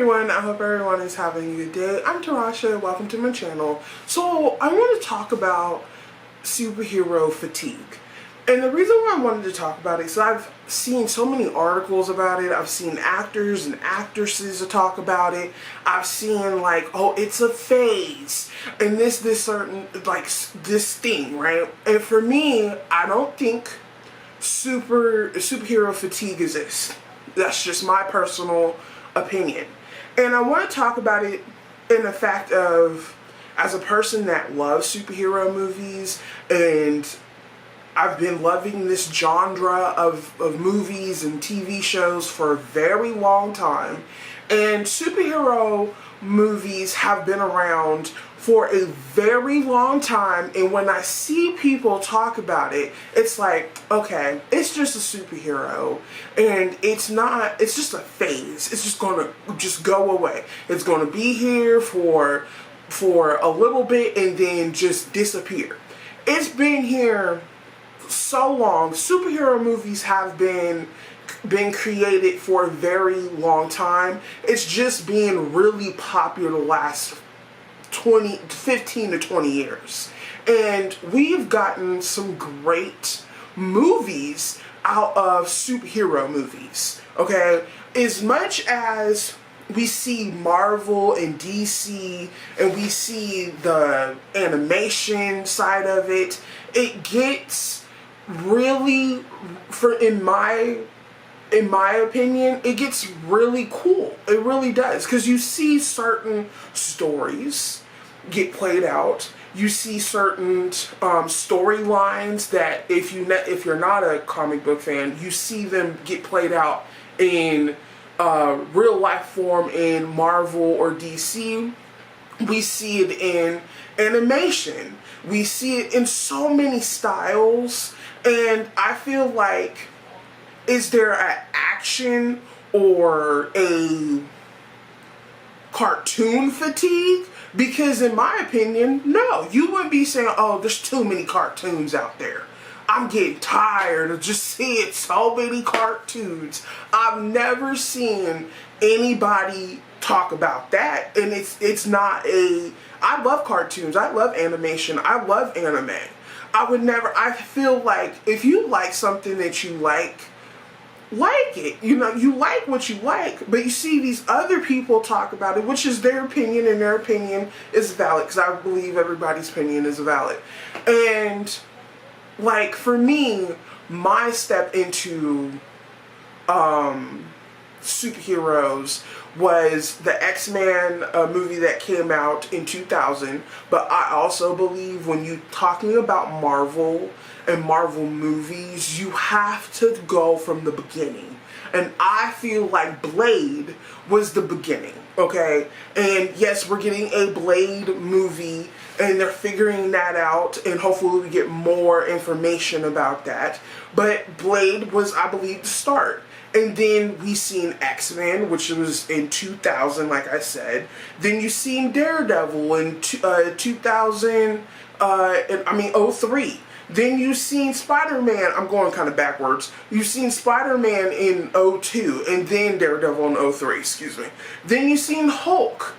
everyone, I hope everyone is having a good day. I'm Tarasha, welcome to my channel. So I want to talk about superhero fatigue. And the reason why I wanted to talk about it is I've seen so many articles about it. I've seen actors and actresses talk about it. I've seen like, oh, it's a phase. And this certain, like this thing, right? And for me, I don't think superhero fatigue exists. That's just my personal opinion. And I want to talk about it in the fact of, as a person that loves superhero movies, and I've been loving this genre of movies and TV shows for a very long time, and superhero movies have been around for a very long time, and when I see people talk about it, it's like, okay, it's just a superhero, and it's just a phase. It's just gonna go away. It's gonna be here for a little bit and then just disappear. It's been here so long. Superhero movies have been created for a very long time. It's just being really popular the last 15 to 20 years. And we've gotten some great movies out of superhero movies, okay? As much as we see Marvel and DC and we see the animation side of it, it gets really, in my opinion, it gets really cool. It really does, because you see certain stories get played out. You see certain storylines that if you're not a comic book fan, you see them get played out in real life form in Marvel or DC. We see it in animation. We see it in so many styles, and I feel like, is there an action or a cartoon fatigue? Because in my opinion, no. You wouldn't be saying, oh, there's too many cartoons out there. I'm getting tired of just seeing so many cartoons. I've never seen anybody talk about that. And it's not I love cartoons. I love animation. I love anime. I feel like if you like something that you like it. You know, you like what you like, but you see these other people talk about it, which is their opinion, and their opinion is valid, because I believe everybody's opinion is valid. And like, for me, my step into superheroes was the X-Men movie that came out in 2000, but I also believe when you're talking about Marvel and Marvel movies, you have to go from the beginning. And I feel like Blade was the beginning, okay? And yes, we're getting a Blade movie, and they're figuring that out, and hopefully we get more information about that. But Blade was, I believe, the start. And then we seen X-Men, which was in 2000, like I said. Then you seen Daredevil in 2003. Then you seen Spider-Man, I'm going kind of backwards. You've seen Spider-Man in 2002, and then Daredevil in 2003, excuse me. Then you seen Hulk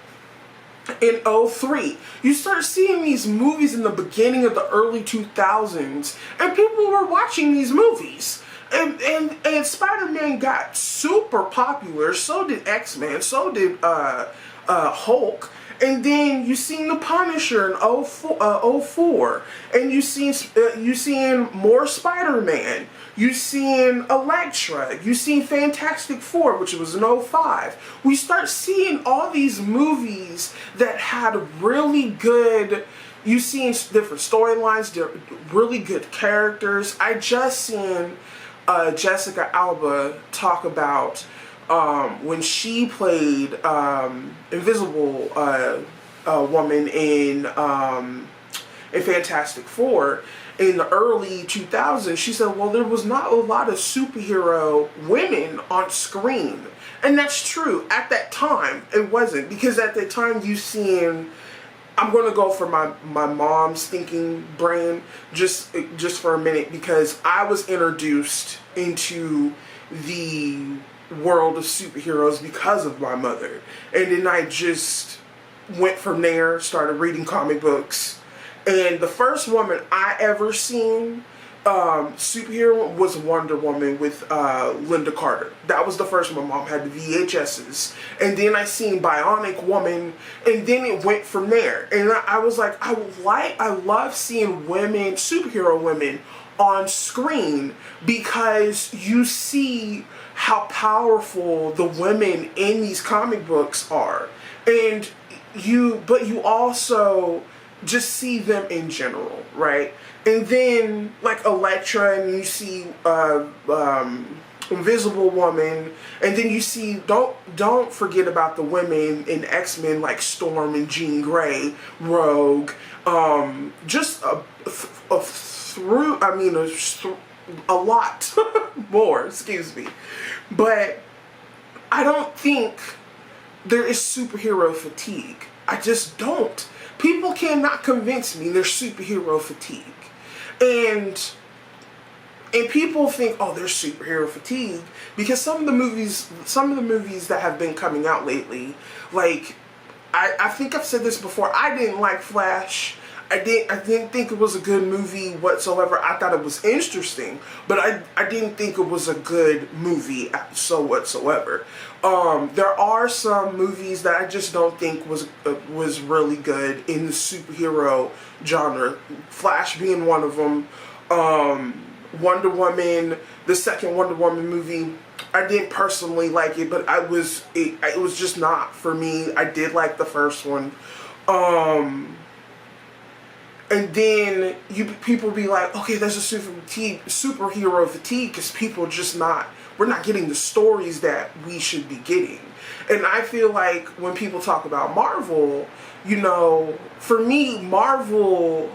in 2003. You start seeing these movies in the beginning of the early 2000s, and people were watching these movies. And Spider-Man got super popular, so did X-Men, so did Hulk. And then you seen The Punisher in 2004, and you seen more Spider-Man. You seen Elektra. You seen Fantastic Four, which was in 2005. We start seeing all these movies that had really good. You seen different storylines, really good characters. I just seen Jessica Alba talk about when she played Invisible Woman in Fantastic Four in the early 2000s. She said, well, there was not a lot of superhero women on screen. And that's true. At that time, it wasn't. Because at that time, you seen, I'm going to go for my mom's thinking brain just for a minute, because I was introduced into the world of superheroes because of my mother. And then I just went from there, started reading comic books. And the first woman I ever seen superhero was Wonder Woman with Linda Carter. That was the first one. My mom had the VHSs. And then I seen Bionic Woman, and then it went from there. And I was like, I love seeing women, superhero women, on screen, because you see how powerful the women in these comic books are. And but you also just see them in general, right? And then like Elektra, and you see Invisible Woman, and then you see don't forget about the women in X-Men like Storm and Jean Grey, Rogue, just a lot more, excuse me. But I don't think there is superhero fatigue. I just don't. People cannot convince me there's superhero fatigue. And people think, oh, there's superhero fatigue, because some of the movies that have been coming out lately, like, I think I've said this before, I didn't like Flash. I didn't think it was a good movie whatsoever. I thought it was interesting, but I didn't think it was a good movie whatsoever. There are some movies that I just don't think was really good in the superhero genre. Flash being one of them. Wonder Woman, the second Wonder Woman movie, I didn't personally like it, but it was just not for me. I did like the first one. And then people be like, okay, there's a superhero fatigue, because we're not getting the stories that we should be getting. And I feel like when people talk about Marvel, for me, Marvel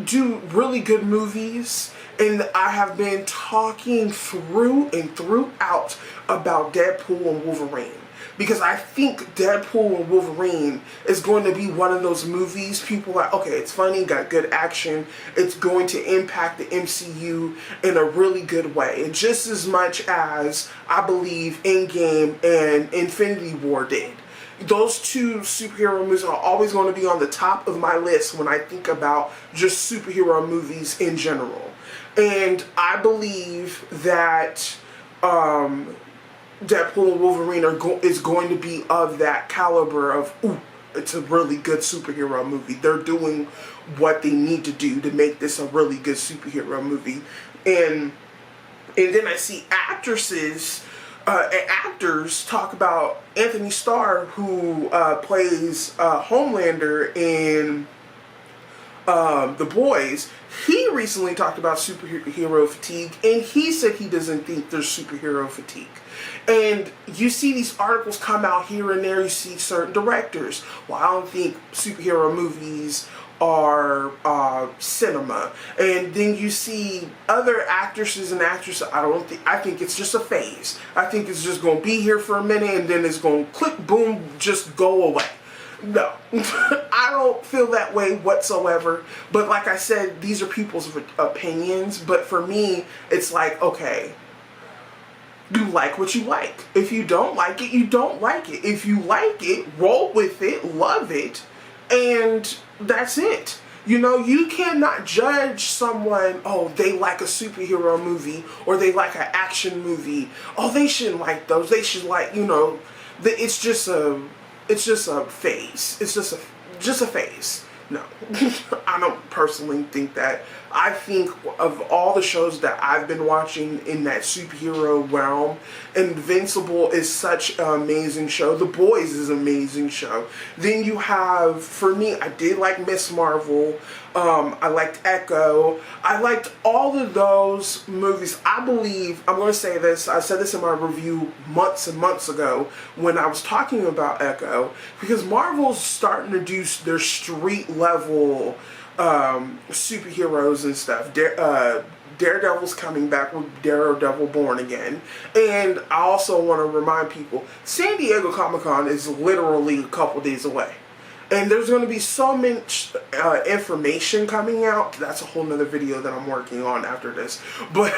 do really good movies. And I have been talking through and throughout about Deadpool and Wolverine, because I think Deadpool and Wolverine is going to be one of those movies people are like, okay, it's funny, got good action, it's going to impact the MCU in a really good way. And just as much as I believe Endgame and Infinity War did. Those two superhero movies are always going to be on the top of my list when I think about just superhero movies in general. And I believe that Deadpool and Wolverine is going to be of that caliber of, it's a really good superhero movie. They're doing what they need to do to make this a really good superhero movie. And then I see actors talk about Anthony Starr, who plays Homelander in The Boys. He recently talked about superhero fatigue, and he said he doesn't think there's superhero fatigue. And you see these articles come out here and there. You see certain directors, well, I don't think superhero movies are cinema. And then you see other actresses and actresses, I think it's just a phase. I think it's just going to be here for a minute, and then it's going to click, boom, just go away. No, I don't feel that way whatsoever. But like I said, these are people's opinions. But for me, it's like, okay, you like what you like. If you don't like it, you don't like it. If you like it, roll with it, love it, and that's it. You cannot judge someone, oh, they like a superhero movie, or they like an action movie. Oh, they shouldn't like those. They should like, it's just a phase. It's just a phase. No, I don't personally think that. I think of all the shows that I've been watching in that superhero realm, Invincible is such an amazing show. The Boys is an amazing show. Then you have, for me, I did like Miss Marvel. I liked Echo. I liked all of those movies. I believe, I'm going to say this, I said this in my review months and months ago when I was talking about Echo, because Marvel's starting to do their street level superheroes and stuff. Daredevil's coming back with Daredevil Born Again. And I also want to remind people, San Diego Comic-Con is literally a couple days away. And there's going to be so much information coming out. That's a whole nother video that I'm working on after this. But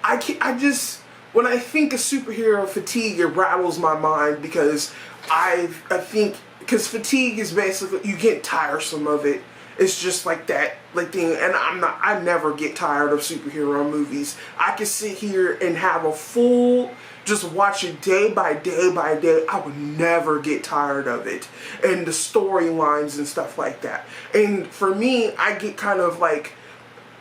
I just, when I think of superhero fatigue, it rattles my mind because I think, because fatigue is basically, you get tiresome of it. It's just like that, like thing, and I never get tired of superhero movies. I can sit here and have a full, just watch it day by day by day. I would never get tired of it. And the storylines and stuff like that. And for me, I get kind of like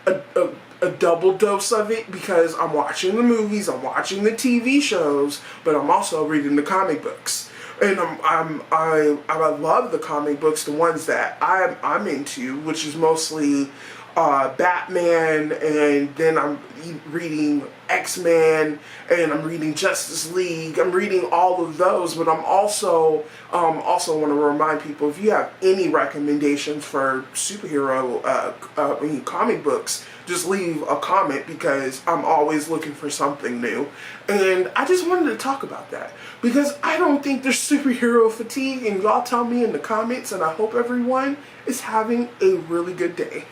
a double dose of it because I'm watching the movies, I'm watching the TV shows, but I'm also reading the comic books. And I love the comic books, the ones that I'm into, which is mostly Batman, and then I'm reading X-Men, and I'm reading Justice League. I'm reading all of those, but I'm also want to remind people, if you have any recommendations for superhero comic books, just leave a comment because I'm always looking for something new. And I just wanted to talk about that because I don't think there's superhero fatigue, and y'all tell me in the comments, and I hope everyone is having a really good day.